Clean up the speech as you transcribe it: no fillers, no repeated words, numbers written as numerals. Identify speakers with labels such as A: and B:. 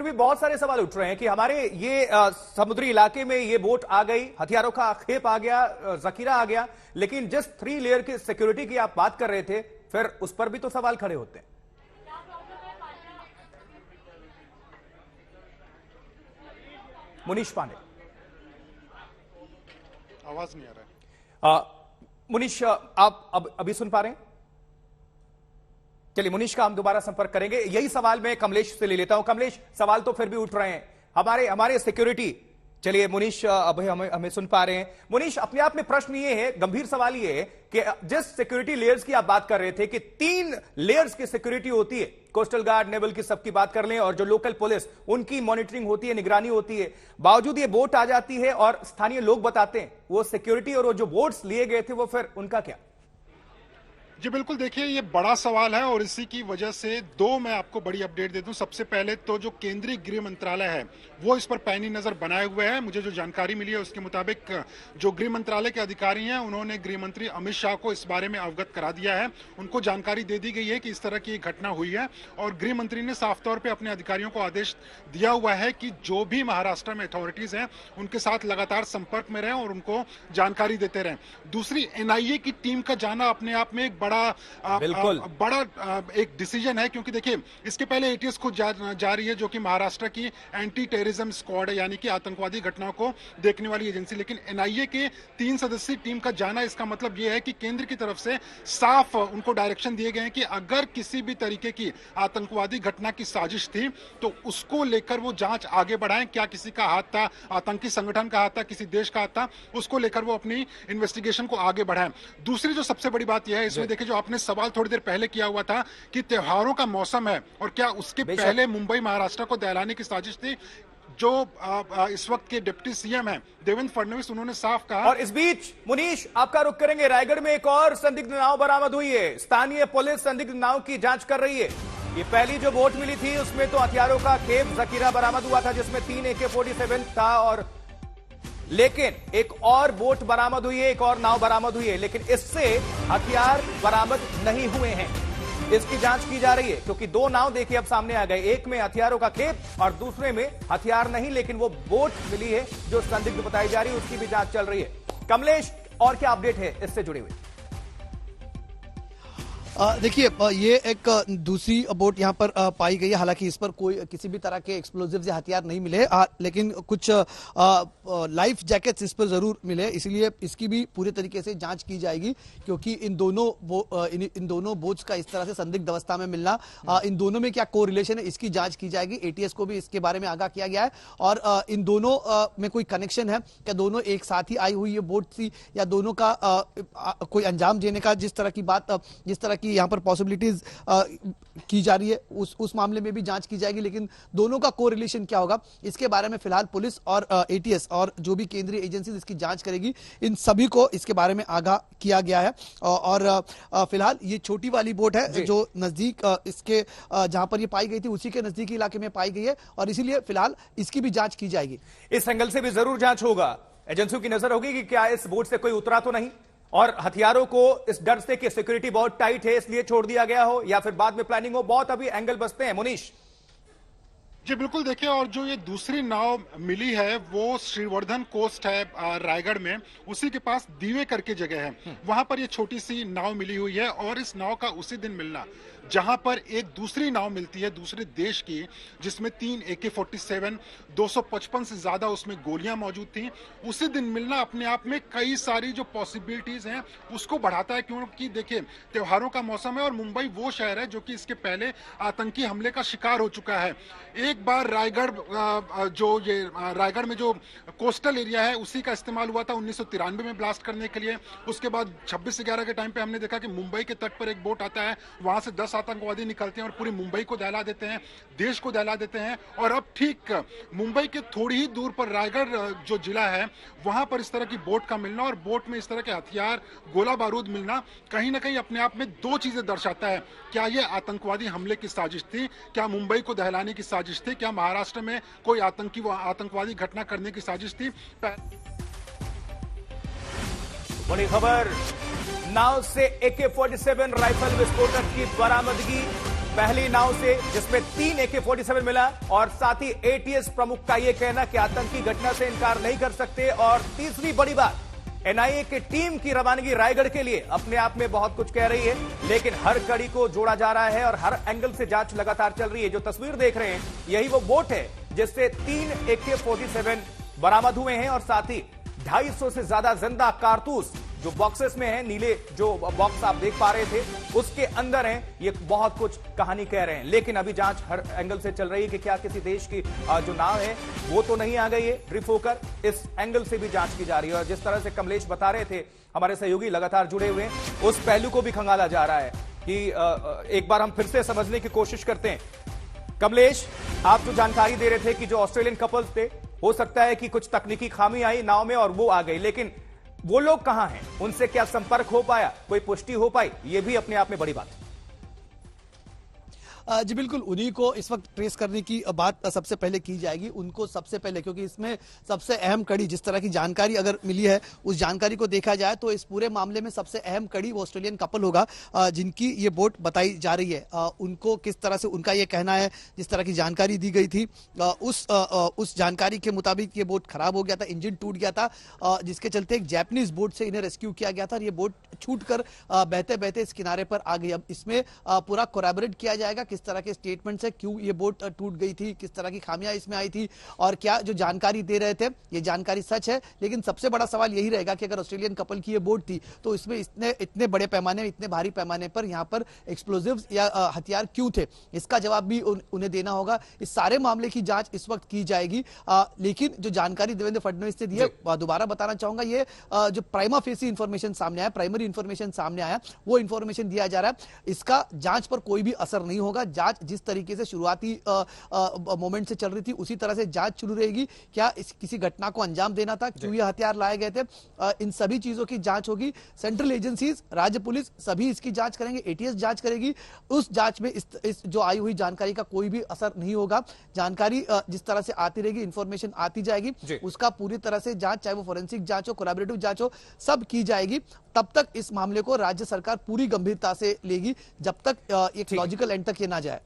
A: फिर भी बहुत सारे सवाल उठ रहे हैं कि हमारे ये समुद्री इलाके में ये बोट आ गई, हथियारों का खेप आ गया, जखीरा आ गया, लेकिन जिस 3 लेयर की सिक्योरिटी की आप बात कर रहे थे, फिर उस पर भी तो सवाल खड़े होते हैं। मुनीश पांडे,
B: आवाज नहीं आ रहा है।
A: मुनीश, आप अभी सुन पा रहे हैं? चलिए, मुनीश का हम दोबारा संपर्क करेंगे। यही सवाल मैं कमलेश से ले लेता हूं। कमलेश, सवाल तो फिर भी उठ रहे हैं हमारे सिक्योरिटी। चलिए मुनीश, अभी हमें सुन पा रहे हैं। मुनीश, अपने आप में प्रश्न ये है, गंभीर सवाल ये है कि जिस सिक्योरिटी लेयर्स की आप बात कर रहे थे कि 3 लेयर्स की सिक्योरिटी होती है, कोस्टल गार्ड, नेवल की सबकी बात कर लें, और जो लोकल पुलिस, उनकी मॉनिटरिंग होती है, निगरानी होती है, बावजूद ये बोट आ जाती है और स्थानीय लोग बताते हैं वो सिक्योरिटी और वो जो बोट्स लिए गए थे वो फिर उनका क्या?
B: जी बिल्कुल, देखिए ये बड़ा सवाल है और इसी की वजह से मैं आपको बड़ी अपडेट दे दूं। सबसे पहले तो जो केंद्रीय गृह मंत्रालय है वो इस पर पैनी नजर बनाए हुए है। मुझे जो जानकारी मिली है उसके मुताबिक जो गृह मंत्रालय के अधिकारी हैं उन्होंने गृह मंत्री अमित शाह को इस बारे में अवगत करा दिया है। उनको जानकारी दे दी गई है कि इस तरह की घटना हुई है और गृह मंत्री ने साफ तौर पर अपने अधिकारियों को आदेश दिया हुआ है कि जो भी महाराष्ट्र में अथॉरिटीज हैं उनके साथ लगातार संपर्क में रहें और उनको जानकारी देते रहें। दूसरी, एनआईए की टीम का जाना अपने आप में एक बड़ा एक डिसीजन है, क्योंकि देखिए इसके पहले एटीएस खुद जा रही है जो कि महाराष्ट्र की एंटी टेररिज्म स्क्वाड है, यानी कि आतंकवादी घटनाओं को देखने वाली एजेंसी। लेकिन एनआईए के 3 सदस्यीय टीम का जाना, इसका मतलब यह है कि केंद्र की तरफ से साफ उनको डायरेक्शन दिए गए हैं कि अगर किसी भी तरीके की आतंकवादी घटना की साजिश थी तो उसको लेकर वो जांच आगे बढ़ाएं। क्या किसी का हाथ था, आतंकी संगठन का हाथ था, किसी देश का हाथ था, उसको लेकर वो अपनी इन्वेस्टिगेशन को आगे बढ़ाएं। दूसरी जो सबसे बड़ी बात यह है इसमें, देखिए जो आपने सवाल थोड़ी देर पहले किया हुआ था कि त्योहारों का मौसम है और क्या उसके पहले मुंबई महाराष्ट्र को दहलाने की साजिश थी, जो इस वक्त के डिप्टी सीएम हैं देवेंद्र फडणवीस, उन्होंने साफ कहा।
A: और इस बीच मुनीश, आपका रुख करेंगे, रायगढ़ में एक और संदिग्ध नाव बरामद हुई है। स्थानीय पुलिस संदिग्ध नाव की जांच कर रही है। ये पहली जो बोट मिली थी उसमें तो हथियारों का खेप जखीरा बरामद हुआ था जिसमें 3 AK-47 था, और लेकिन एक और बोट बरामद हुई है, एक और नाव बरामद हुई है, लेकिन इससे हथियार बरामद नहीं हुए हैं। इसकी जांच की जा रही है क्योंकि 2 नाव देखिए अब सामने आ गए, एक में हथियारों का खेप और दूसरे में हथियार नहीं, लेकिन वो बोट मिली है जो संदिग्ध बताई जा रही है, उसकी भी जांच चल रही है। कमलेश, और क्या अपडेट है इससे जुड़े हुए?
C: देखिए, ये एक दूसरी बोट यहाँ पर पाई गई है। हालांकि इस पर कोई किसी भी तरह के एक्सप्लोजिव्स या हथियार नहीं मिले, लेकिन कुछ लाइफ जैकेट्स इस पर जरूर मिले, इसलिए इसकी भी पूरे तरीके से जांच की जाएगी, क्योंकि इन दोनों बोट्स का इस तरह से संदिग्ध अवस्था में मिलना, इन दोनों में क्या कोरिलेशन है इसकी जांच की जाएगी। एटीएस को भी इसके बारे में आगाह किया गया है और इन दोनों में कोई कनेक्शन है क्या, दोनों एक साथ ही आई हुई ये बोट थी या दोनों का कोई अंजाम देने का जिस तरह की यहां पर पॉसिबिलिटीज की जा रही है, उस मामले में भी जांच की जाएगी। लेकिन दोनों का कोरिलेशन क्या होगा इसके बारे में फिलहाल पुलिस और एटीएस और जो भी केंद्रीय एजेंसी इसकी जांच करेगी, इन सभी को इसके बारे में आगाह किया गया है। और फिलहाल ये छोटी वाली बोट है जो नजदीक इसके जहां पर ये पाई गई थी उसी के नजदीकी इलाके में पाई गई है और इसीलिए फिलहाल इसकी भी जांच की जाएगी।
A: इस एंगल से भी जरूर जांच होगा, एजेंसियों की नजर होगी कि क्या इस बोट से कोई उतरा तो नहीं, और हथियारों को इस डर से कि सिक्योरिटी बहुत टाइट है इसलिए छोड़ दिया गया हो, या फिर बाद में प्लानिंग हो। बहुत अभी एंगल बसते हैं। मुनीश
B: जी बिल्कुल, देखिए और जो ये दूसरी नाव मिली है वो श्रीवर्धन कोस्ट है रायगढ़ में, उसी के पास दीवे करके जगह है, वहां पर ये छोटी सी नाव मिली हुई है। और इस नाव का उसी दिन मिलना जहां पर एक दूसरी नाव मिलती है दूसरे देश की जिसमें 3 AK-47 255 से ज्यादा उसमें गोलियां मौजूद थी, उसी दिन मिलना अपने आप में कई सारी जो पॉसिबिलिटीज हैं उसको बढ़ाता है। क्योंकि देखिए त्योहारों का मौसम है और मुंबई वो शहर है जो कि इसके पहले आतंकी हमले का शिकार हो चुका है। एक बार रायगढ़ में जो कोस्टल एरिया है उसी का इस्तेमाल हुआ था 1993 में ब्लास्ट करने के लिए। उसके बाद 26/11 के टाइम पे हमने देखा कि मुंबई के तट पर एक बोट आता है, वहां से 10 आतंकवादी निकलते हैं और पूरी मुंबई को दहला देते हैं, देश को दहला देते हैं। और अब ठीक मुंबई के थोड़ी ही दूर पर रायगढ़ जो जिला है वहां पर इस तरह की बोट का मिलना और बोट में इस तरह के हथियार, गोला बारूद मिलना कहीं ना कहीं अपने आप में 2 चीजें दर्शाता है। क्या ये आतंकवादी हमले की साजिश थी, क्या मुंबई को दहलाने की साजिश थी, क्या महाराष्ट्र में कोई आतंकवादी घटना करने की साजिश थी।
A: बड़ी खबर, नाव से AK-47 राइफल विस्फोटक की बरामदगी। पहली नाव से, जिसमें 3 AK-47 मिला और साथ ही एटीएस प्रमुख का यह कहना कि आतंकी घटना से इनकार नहीं कर सकते। और तीसरी बड़ी बात, एनआईए की टीम की रवानगी रायगढ़ के लिए अपने आप में बहुत कुछ कह रही है, लेकिन हर कड़ी को जोड़ा जा रहा है और हर एंगल से जांच लगातार चल रही है। जो तस्वीर देख रहे हैं यही वो बोट है जिससे 3 AK-47 बरामद हुए हैं और साथ ही 250 से ज्यादा जिंदा कारतूस जो बॉक्सेस में है, नीले जो बॉक्स आप देख पा रहे थे उसके अंदर हैं। ये बहुत कुछ कहानी कह रहे हैं, लेकिन अभी जांच हर एंगल से चल रही है कि क्या किसी देश की जो नाव है वो तो नहीं आ गई है ड्रिफ्ट होकर। इस एंगल से भी जांच की जा रही है और जिस तरह से कमलेश बता रहे थे, हमारे सहयोगी लगातार जुड़े हुए हैं, उस पहलू को भी खंगाला जा रहा है कि एक बार हम फिर से समझने की कोशिश करते हैं। कमलेश, आप जो जानकारी दे रहे थे कि जो ऑस्ट्रेलियन कपल्स थे, हो सकता है कि कुछ तकनीकी खामी आई नाव में और वो आ गई, लेकिन वो लोग कहां हैं, उनसे क्या संपर्क हो पाया, कोई पुष्टि हो पाई, ये भी अपने आप में बड़ी बात है।
C: जी बिल्कुल, उन्हीं को इस वक्त ट्रेस करने की बात सबसे पहले की जाएगी। उनको सबसे पहले, क्योंकि इसमें सबसे अहम कड़ी, जिस तरह की जानकारी अगर मिली है उस जानकारी को देखा जाए तो इस पूरे मामले में सबसे अहम कड़ी वो ऑस्ट्रेलियन कपल होगा जिनकी ये बोट बताई जा रही है। उनको किस तरह से, उनका ये कहना है, जिस तरह की जानकारी दी गई थी उस जानकारी के मुताबिक ये बोट खराब हो गया था, इंजन टूट गया था, जिसके चलते एक जैपनीज बोट से इन्हें रेस्क्यू किया गया था और ये बोट छूट कर बहते बहते इस किनारे पर आ गई। अब इसमें पूरा कोरैबोरेट किया जाएगा किस तरह के स्टेटमेंट है, क्यों ये बोट टूट गई थी, किस तरह की खामियां इसमें आई थी और क्या जो जानकारी दे रहे थे ये जानकारी सच है। लेकिन सबसे बड़ा सवाल यही रहेगा कि अगर ऑस्ट्रेलियन कपल की ये बोट थी तो इसमें इतने बड़े पैमाने, इतने भारी पैमाने पर यहाँ पर एक्सप्लोजिव्स या हथियार क्यों थे, इसका जवाब भी उन्हें देना होगा। इस सारे मामले की जांच इस वक्त की जाएगी। लेकिन जो जानकारी देवेंद्र फडणवीस ने दी है, दोबारा बताना चाहूंगा, ये जो प्राइमा फेसी इंफॉर्मेशन सामने आया, प्राइमरी इंफॉर्मेशन सामने आया, वो इंफॉर्मेशन दिया जा रहा है, इसका जांच पर कोई भी असर नहीं होगा। जांच जिस तरीके से शुरुआती मोमेंट से चल रही थी उसी तरह से जांच शुरू रहेगी। क्या किसी घटना को अंजाम देना था, क्यों ये हथियार लाए गए थे, इन सभी चीजों की जांच होगी। सेंट्रल एजेंसीज, राज्य पुलिस सभी इसकी जांच करेंगे, एटीएस जांच करेगी। उस जांच में इस जो आई हुई जानकारी का कोई भी असर नहीं होगा। जानकारी जिस तरह से आती रहेगी, इंफॉर्मेशन आती जाएगी, उसका पूरी तरह से जांच, चाहे वो फोरेंसिक जांच हो, कोलैबोरेटिव जांच हो, सब की जाएगी। तब तक इस मामले को राज्य सरकार पूरी गंभीरता से लेगी, जब तक एक लॉजिकल एंड तक ये ना जाए।